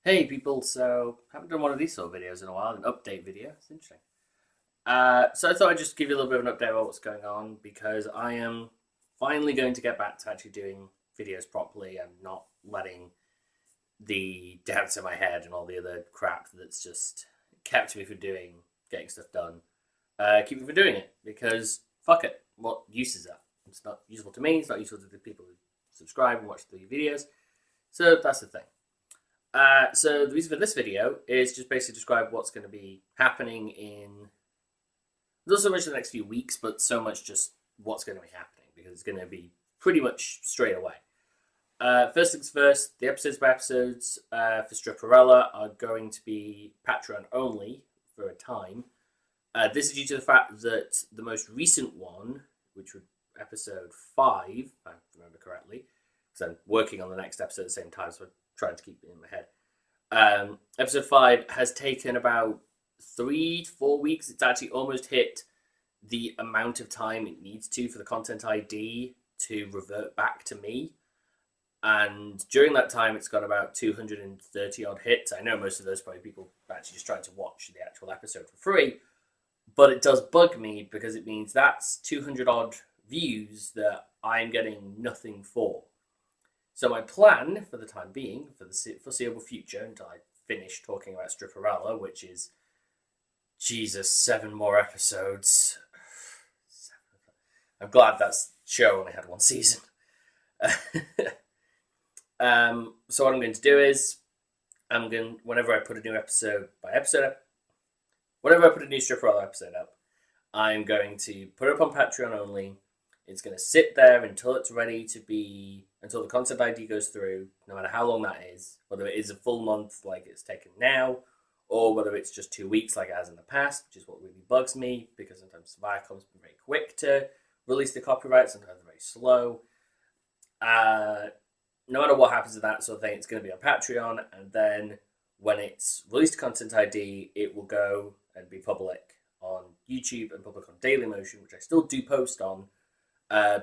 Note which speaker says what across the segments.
Speaker 1: Hey people, so haven't done one of these sort of videos in a while, an update video. It's interesting. So I thought I'd just give you a little bit of an update about what's going on because I am finally going to get back to actually doing videos properly and not letting the doubts in my head and all the other crap that's just kept me from getting stuff done. Keep me from doing it because fuck it. What use is that? It's not useful to me. It's not useful to the people who subscribe and watch the videos. So that's the thing. So the reason for this video is just basically describe what's going to be happening in not so much the next few weeks, but so much just what's going to be happening because it's going to be pretty much straight away. First things first, the episodes by episodes for Stripperella are going to be Patreon only for a time. This is due to the fact that the most recent one, which was episode 5, if I remember correctly, because I'm working on the next episode at the same time, so I'm trying to keep it in my head. Episode 5 has taken about 3 to 4 weeks. It's actually almost hit the amount of time it needs to for the content ID to revert back to me. And during that time, it's got about 230 odd hits. I know most of those probably people actually just trying to watch the actual episode for free, but it does bug me because it means that's 200 odd views that I'm getting nothing for. So my plan for the time being, for the foreseeable future, until I finish talking about Stripperella, which is, Jesus, 7 more episodes. I'm glad that show only had 1 season. So what I'm going to do is, whenever I put a new episode by episode, whenever I put a new Stripperella episode up, I'm going to put it up on Patreon only. It's going to sit there until it's ready to be, until the content ID goes through, no matter how long that is, whether it is a full month like it's taken now, or whether it's just 2 weeks like it has in the past, which is what really bugs me, because sometimes Viacom's been very quick to release the copyright, sometimes they're very slow. No matter what happens to that sort of thing, it's going to be on Patreon, and then when it's released content ID, it will go and be public on YouTube and public on Dailymotion, which I still do post on,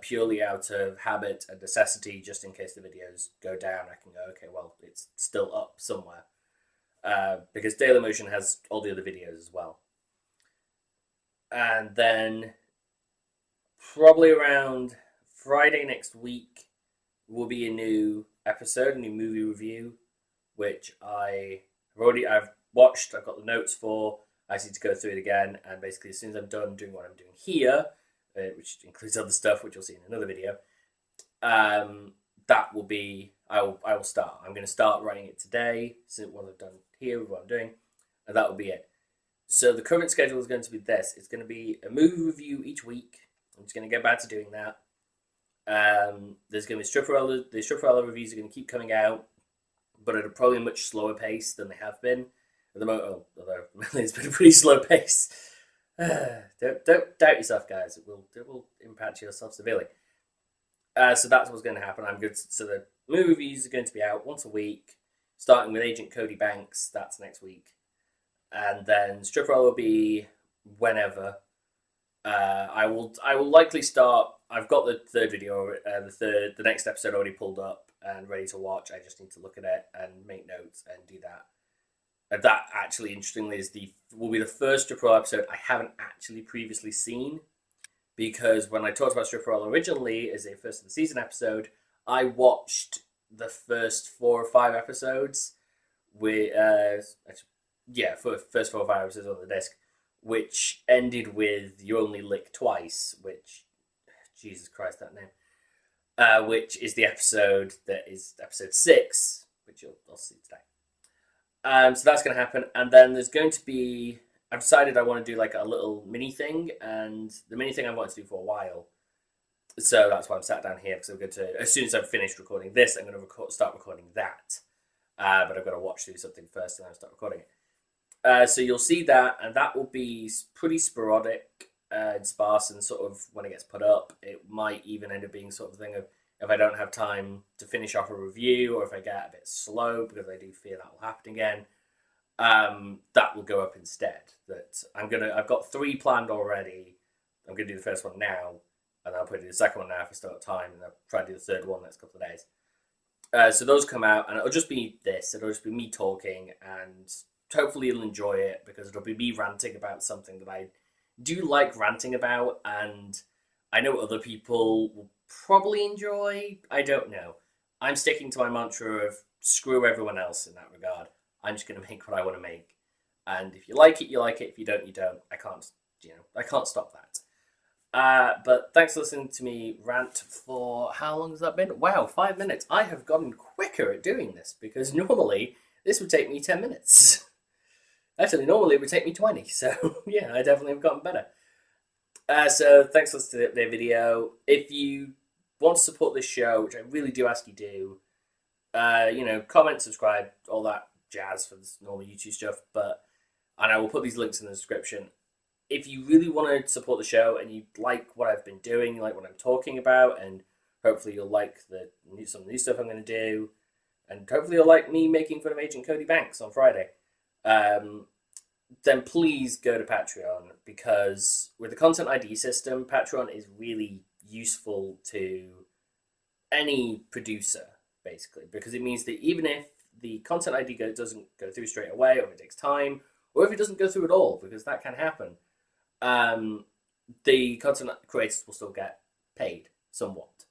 Speaker 1: purely out of habit and necessity, just in case the videos go down. I can go, okay, well, it's still up somewhere. Because Dailymotion has all the other videos as well. And then probably around Friday next week will be a new episode, a new movie review, which I've watched, I've got the notes for. I just need to go through it again, and basically as soon as I'm done doing what I'm doing here, which includes other stuff, which you'll see in another video, that will be, I will start. I'm going to start writing it today, so what I've done here with what I'm doing, and that will be it. So the current schedule is going to be this. It's going to be a movie review each week. I'm just going to get back to doing that. There's going to be Stripperella. The Stripperella reviews are going to keep coming out, but at a probably much slower pace than they have been at the moment. Although it's been a pretty slow pace. Don't doubt yourself, guys. It will impact yourself severely. So that's what's going to happen. I'm good. So the movies are going to be out once a week, starting with Agent Cody Banks. That's next week, and then Stripperella will be whenever. I will likely start. I've got the third video, the next episode already pulled up and ready to watch. I just need to look at it and make notes and do that. And that actually, interestingly, will be the first Stripperella episode I haven't actually previously seen, because when I talked about Stripperella originally as a first of the season episode, I watched the first 4 or 5 episodes with for first 4 or 5 episodes on the disc, which ended with "You Only Lick Twice," which, Jesus Christ, that name, which is the episode that is episode 6, which you'll see today. So that's going to happen, and then there's going to be, I've decided I want to do like a little mini thing, and the mini thing I've wanted to do for a while, so that's why I'm sat down here, because I'm going to, as soon as I've finished recording this, I'm going to start recording that, but I've got to watch through something first and then I'll start recording it. So you'll see that, and that will be pretty sporadic and sparse, and sort of when it gets put up, it might even end up being sort of a thing of, if I don't have time to finish off a review, or if I get a bit slow, because I do fear that will happen again, that will go up instead. I've got 3 planned already. I'm gonna do the first one now, and I'll probably do the second one now if I still have time, and I'll try to do the third one next couple of days. So those come out, and it'll just be this. It'll just be me talking, and hopefully you'll enjoy it, because it'll be me ranting about something that I do like ranting about, and I know other people will probably enjoy. I don't know. I'm sticking to my mantra of screw everyone else in that regard. I'm just going to make what I want to make, and if you like it, you like it. If you don't, you don't. I can't stop that. But thanks for listening to me rant for, how long has that been? Wow, 5 minutes. I have gotten quicker at doing this, because normally this would take me 10 minutes. Actually, normally it would take me 20, so yeah, I definitely have gotten better. So thanks for listening to the video. If you want to support this show, which I really do ask you do, comment, subscribe, all that jazz for this normal YouTube stuff, and I will put these links in the description. If you really want to support the show and you like what I've been doing, you like what I'm talking about, and hopefully you'll like some of the new stuff I'm going to do, and hopefully you'll like me making fun of Agent Cody Banks on Friday, then please go to Patreon, because with the Content ID system, Patreon is really useful to any producer, basically, because it means that even if the Content ID doesn't go through straight away, or if it takes time, or if it doesn't go through at all, because that can happen, the content creators will still get paid somewhat.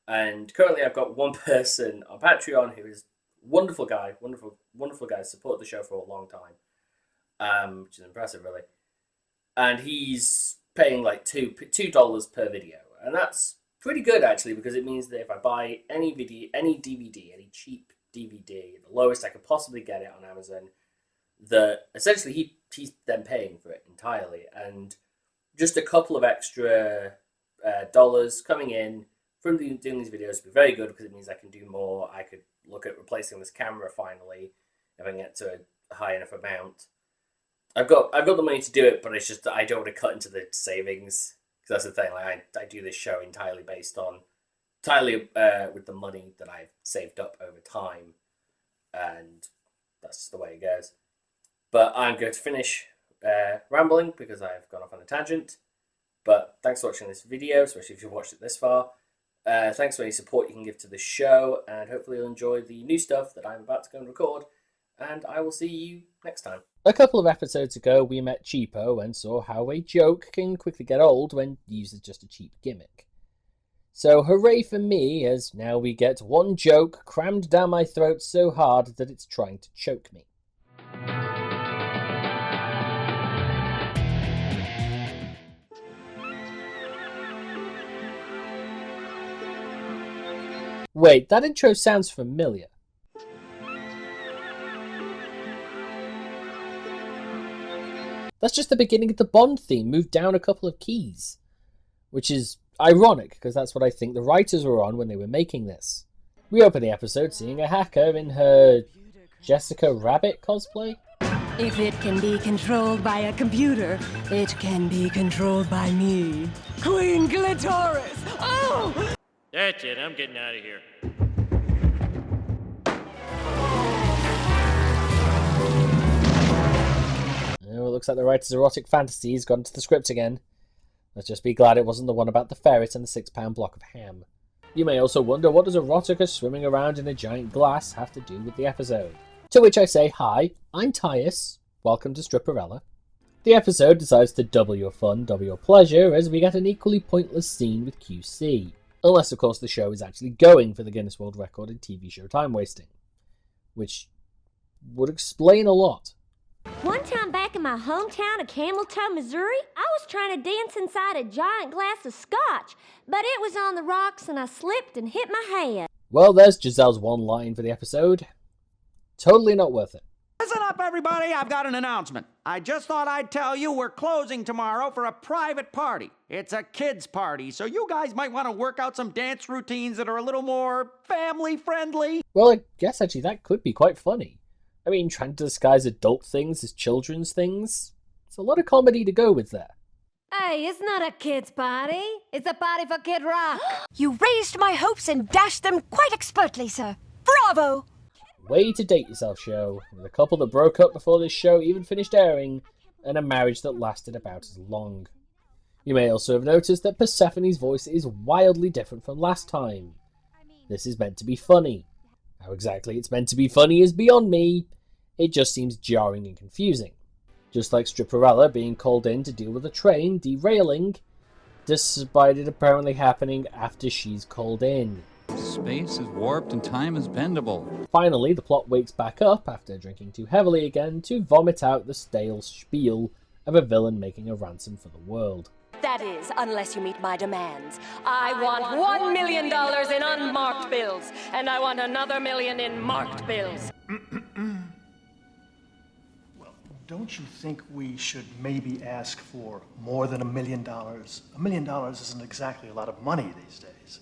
Speaker 1: And currently I've got one person on Patreon who is wonderful guy, supported the show for a long time, which is impressive, really. And he's paying like $2 per video, and that's pretty good, actually, because it means that if I buy any DVD, any cheap DVD, the lowest I could possibly get it on Amazon, that essentially he's then paying for it entirely, and just a couple of extra dollars coming in from doing these videos would be very good, because it means I can do more. I could look at replacing this camera finally if I can get to a high enough amount. I've got the money to do it, but it's just that I don't want to cut into the savings, because that's the thing. Like I do this show entirely with the money that I've saved up over time, and that's just the way it goes. But I'm going to finish rambling, because I've gone off on a tangent. But thanks for watching this video, especially if you've watched it this far. Thanks for any support you can give to the show, and hopefully you'll enjoy the new stuff that I'm about to go and record. And I will see you next time. A couple of episodes ago, we met Cheapo and saw how a joke can quickly get old when used as just a cheap gimmick. So hooray for me, as now we get one joke crammed down my throat so hard that it's trying to choke me. Wait, that intro sounds familiar. That's just the beginning of the Bond theme, moved down a couple of keys. Which is ironic, because that's what I think the writers were on when they were making this. We open the episode seeing a hacker in her Jessica Rabbit cosplay.
Speaker 2: If it can be controlled by a computer, it can be controlled by me. Queen Glitoris! Oh!
Speaker 3: That's it, I'm getting out of here.
Speaker 1: Oh, it looks like the writer's erotic fantasies got into the script again. Let's just be glad it wasn't the one about the ferret and the 6-pound block of ham. You may also wonder, what does erotica swimming around in a giant glass have to do with the episode? To which I say, hi, I'm Tyas. Welcome to Stripperella. The episode decides to double your fun, double your pleasure, as we get an equally pointless scene with QC. Unless, of course, the show is actually going for the Guinness World Record in TV show time wasting. Which would explain a lot.
Speaker 4: One time back in my hometown of Cameltown, Missouri, I was trying to dance inside a giant glass of scotch, but it was on the rocks and I slipped and hit my head.
Speaker 1: Well, there's Giselle's one line for the episode. Totally not worth it.
Speaker 5: Listen up, everybody, I've got an announcement. I just thought I'd tell you we're closing tomorrow for a private party. It's a kids' party, so you guys might want to work out some dance routines that are a little more family-friendly.
Speaker 1: Well, I guess actually that could be quite funny. I mean, trying to disguise adult things as children's things. It's a lot of comedy to go with there.
Speaker 4: Hey, it's not a kid's party. It's a party for Kid Rock.
Speaker 2: You raised my hopes and dashed them quite expertly, sir. Bravo!
Speaker 1: Way to date yourself, show, with a couple that broke up before this show even finished airing, and a marriage that lasted about as long. You may also have noticed that Persephone's voice is wildly different from last time. This is meant to be funny. How exactly it's meant to be funny is beyond me. It just seems jarring and confusing. Just like Stripperella being called in to deal with a train derailing, despite it apparently happening after she's called in.
Speaker 6: Space is warped and time is bendable.
Speaker 1: Finally, the plot wakes back up after drinking too heavily again to vomit out the stale spiel of a villain making a ransom for the world.
Speaker 2: That is, unless you meet my demands. I want $1 million in unmarked bills, and I want another million in marked bills.
Speaker 7: Well, don't you think we should maybe ask for more than $1 million? $1 million isn't exactly a lot of money these days.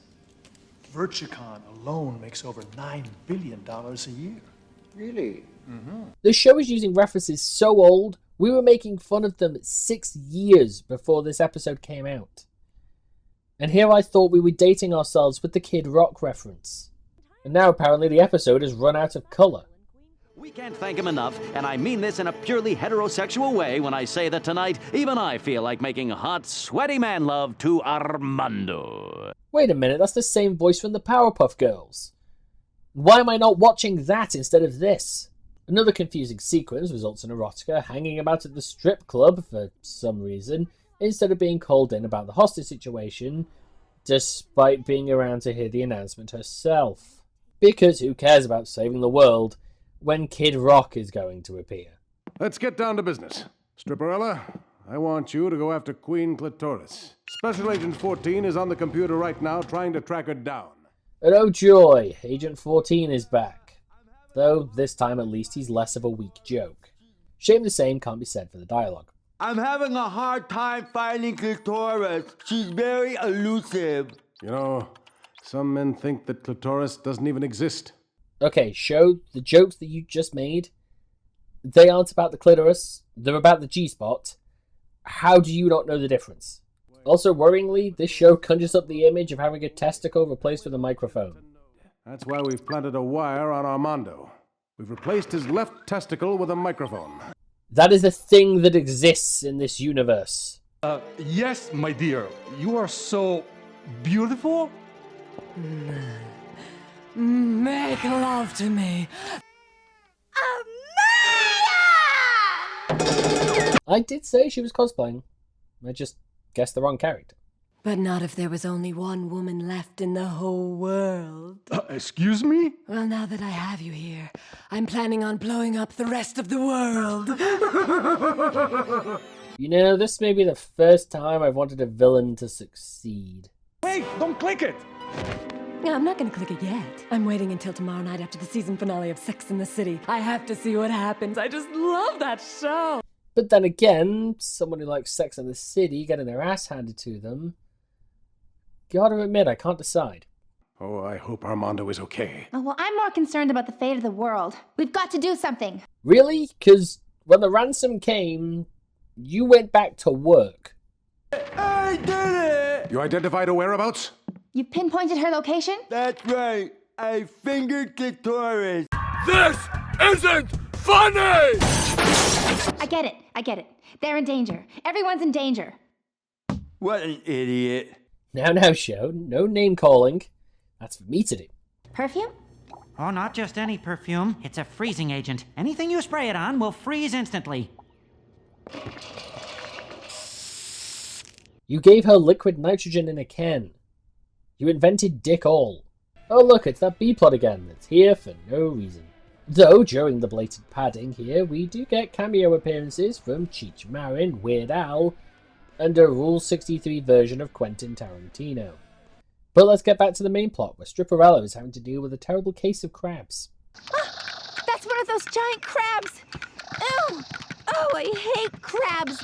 Speaker 7: Virtucon alone makes over $9 billion a year.
Speaker 5: Really?
Speaker 1: The show is using references so old, we were making fun of them 6 years before this episode came out. And here I thought we were dating ourselves with the Kid Rock reference. And now apparently the episode has run out of colour.
Speaker 5: We can't thank him enough, and I mean this in a purely heterosexual way when I say that tonight, even I feel like making hot, sweaty man love to Armando.
Speaker 1: Wait a minute, that's the same voice from the Powerpuff Girls. Why am I not watching that instead of this? Another confusing sequence results in Erotica hanging about at the strip club for some reason, instead of being called in about the hostage situation, despite being around to hear the announcement herself. Because who cares about saving the world when Kid Rock is going to appear?
Speaker 8: Let's get down to business. Stripperella, I want you to go after Queen Clitoris. Special Agent 14 is on the computer right now trying to track her down.
Speaker 1: And oh joy, Agent 14 is back. Though this time at least he's less of a weak joke. Shame the same can't be said for the dialogue.
Speaker 9: I'm having a hard time finding Clitoris. She's very elusive.
Speaker 8: You know, some men think that Clitoris doesn't even exist.
Speaker 1: Okay, show, the jokes that you just made, they aren't about the clitoris, they're about the G-spot. How do you not know the difference? Also, worryingly, this show conjures up the image of having a testicle replaced with a microphone.
Speaker 8: That's why we've planted a wire on Armando. We've replaced his left testicle with a microphone.
Speaker 1: That is a thing that exists in this universe.
Speaker 10: Yes, my dear. You are so beautiful.
Speaker 2: Make love to me.
Speaker 1: I did say she was cosplaying. I just guessed the wrong character.
Speaker 2: But not if there was only one woman left in the whole world.
Speaker 10: Excuse me?
Speaker 2: Well, now that I have you here, I'm planning on blowing up the rest of the world.
Speaker 1: You know, this may be the first time I've wanted a villain to succeed.
Speaker 10: Wait, don't click it!
Speaker 2: No, I'm not gonna click it yet. I'm waiting until tomorrow night after the season finale of Sex and the City. I have to see what happens. I just love that show.
Speaker 1: But then again, someone who likes Sex and the City getting their ass handed to them, gotta admit, I can't decide.
Speaker 8: Oh, I hope Armando is okay.
Speaker 11: Oh, well, I'm more concerned about the fate of the world. We've got to do something.
Speaker 1: Really? Because when the ransom came, you went back to work.
Speaker 9: I did it!
Speaker 8: You identified her whereabouts?
Speaker 11: You pinpointed her location?
Speaker 9: That's right. I fingered Clitoris.
Speaker 10: This isn't funny!
Speaker 11: I get it. They're in danger. Everyone's in danger.
Speaker 9: What an idiot.
Speaker 1: Now, show. No name calling. That's for me to do.
Speaker 11: Perfume?
Speaker 12: Oh, not just any perfume. It's a freezing agent. Anything you spray it on will freeze instantly.
Speaker 1: You gave her liquid nitrogen in a can. You invented Dick All. Oh look, it's that B-plot again that's here for no reason. Though, during the blatant padding here, we do get cameo appearances from Cheech Marin, Weird Al, and a Rule 63 version of Quentin Tarantino. But let's get back to the main plot, where Stripperella is having to deal with a terrible case of crabs.
Speaker 11: That's one of those giant crabs. Ew. Oh, I hate crabs.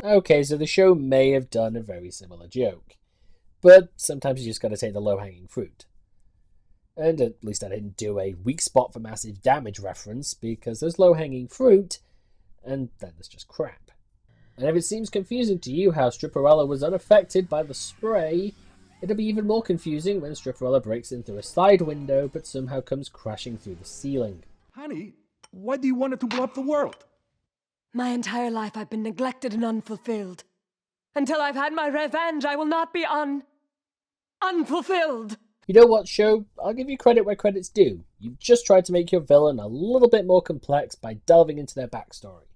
Speaker 1: Okay, so the show may have done a very similar joke. But sometimes you just gotta take the low-hanging fruit. And at least I didn't do a weak spot for massive damage reference, because there's low-hanging fruit, and then there's just crap. And if it seems confusing to you how Stripperella was unaffected by the spray, it'll be even more confusing when Stripperella breaks in through a side window, but somehow comes crashing through the ceiling.
Speaker 10: Honey, why do you want it to blow up the world?
Speaker 2: My entire life I've been neglected and unfulfilled. Until I've had my revenge, I will not be unfulfilled.
Speaker 1: You know what, show? I'll give you credit where credit's due. You've just tried to make your villain a little bit more complex by delving into their backstory.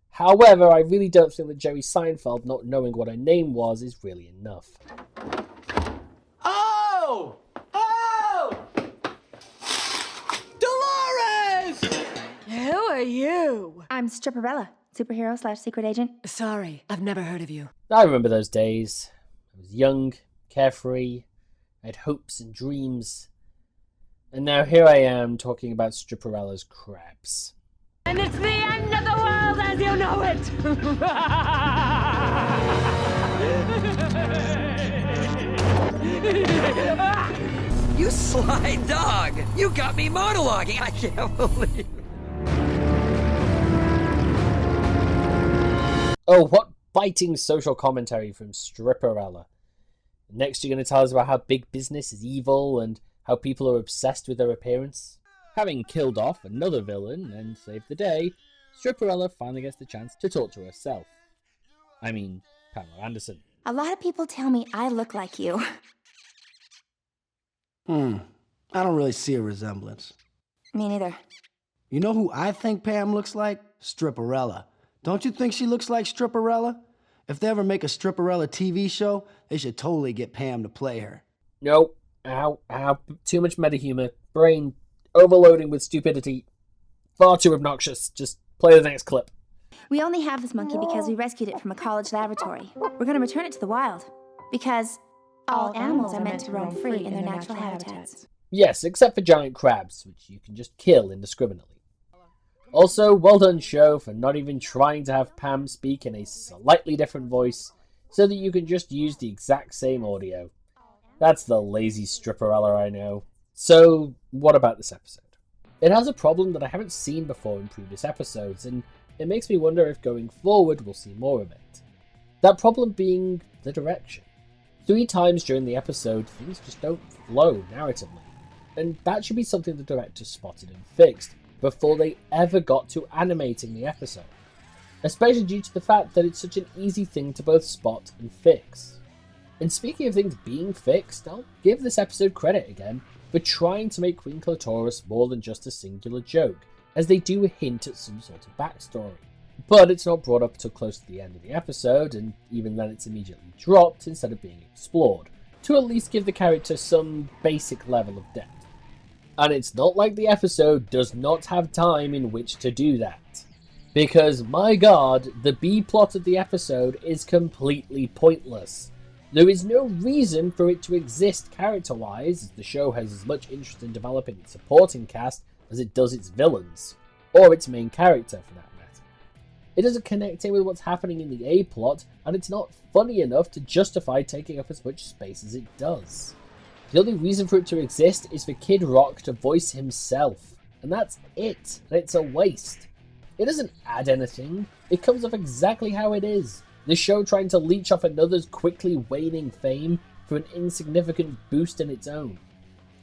Speaker 1: However, I really don't think that Jerry Seinfeld not knowing what her name was is really enough.
Speaker 5: Oh! Oh! Dolores!
Speaker 2: Who are you?
Speaker 11: I'm Stripperella, superhero/secret agent.
Speaker 2: Sorry, I've never heard of you.
Speaker 1: I remember those days. I was young, carefree, I had hopes and dreams. And now here I am talking about Stripperella's crabs.
Speaker 2: And it's the end of the world as you know it!
Speaker 13: You sly dog! You got me monologuing! I can't believe...
Speaker 1: Oh, what biting social commentary from Stripperella. Next you're going to tell us about how big business is evil and how people are obsessed with their appearance. Having killed off another villain and saved the day, Stripperella finally gets the chance to talk to herself. I mean, Pamela Anderson.
Speaker 11: A lot of people tell me I look like you.
Speaker 14: I don't really see a resemblance.
Speaker 11: Me neither.
Speaker 14: You know who I think Pam looks like? Stripperella. Don't you think she looks like Stripperella? If they ever make a Stripperella TV show, they should totally get Pam to play her.
Speaker 1: Nope. Ow. Too much meta-humor. Brain overloading with stupidity. Far too obnoxious. Just play the next clip.
Speaker 11: We only have this monkey because we rescued it from a college laboratory. We're going to return it to the wild. Because all animals are meant to roam free in their natural habitats.
Speaker 1: Yes, except for giant crabs, which you can just kill indiscriminately. Also, well done, show, for not even trying to have Pam speak in a slightly different voice, so that you can just use the exact same audio. That's the lazy Stripperella I know. So, what about this episode? It has a problem that I haven't seen before in previous episodes, and it makes me wonder if going forward we'll see more of it. That problem being the direction. 3 times during the episode, things just don't flow narratively, and that should be something the director spotted and fixed before they ever got to animating the episode, especially due to the fact that it's such an easy thing to both spot and fix. And speaking of things being fixed, I'll give this episode credit again for trying to make Queen Clitoris more than just a singular joke, as they do hint at some sort of backstory. But it's not brought up till close to the end of the episode, and even then it's immediately dropped instead of being explored, to at least give the character some basic level of depth. And it's not like the episode does not have time in which to do that. Because, my god, the B-plot of the episode is completely pointless. There is no reason for it to exist character-wise, as the show has as much interest in developing its supporting cast as it does its villains, or its main character for that matter. It doesn't connect in with what's happening in the A-plot, and it's not funny enough to justify taking up as much space as it does. The only reason for it to exist is for Kid Rock to voice himself, and that's it, and it's a waste. It doesn't add anything, it comes off exactly how it is. The show trying to leech off another's quickly waning fame for an insignificant boost in its own.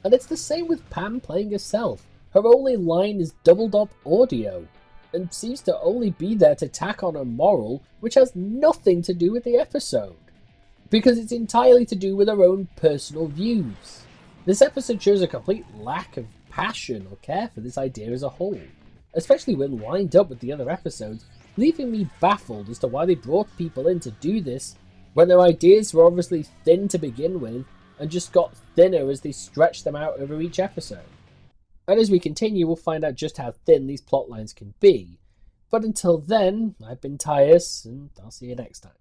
Speaker 1: And it's the same with Pam playing herself. Her only line is doubled up audio, and seems to only be there to tack on a moral which has nothing to do with the episode, because it's entirely to do with her own personal views. This episode shows a complete lack of passion or care for this idea as a whole, especially when lined up with the other episodes, leaving me baffled as to why they brought people in to do this when their ideas were obviously thin to begin with and just got thinner as they stretched them out over each episode. And as we continue, we'll find out just how thin these plot lines can be. But until then, I've been Tyas, and I'll see you next time.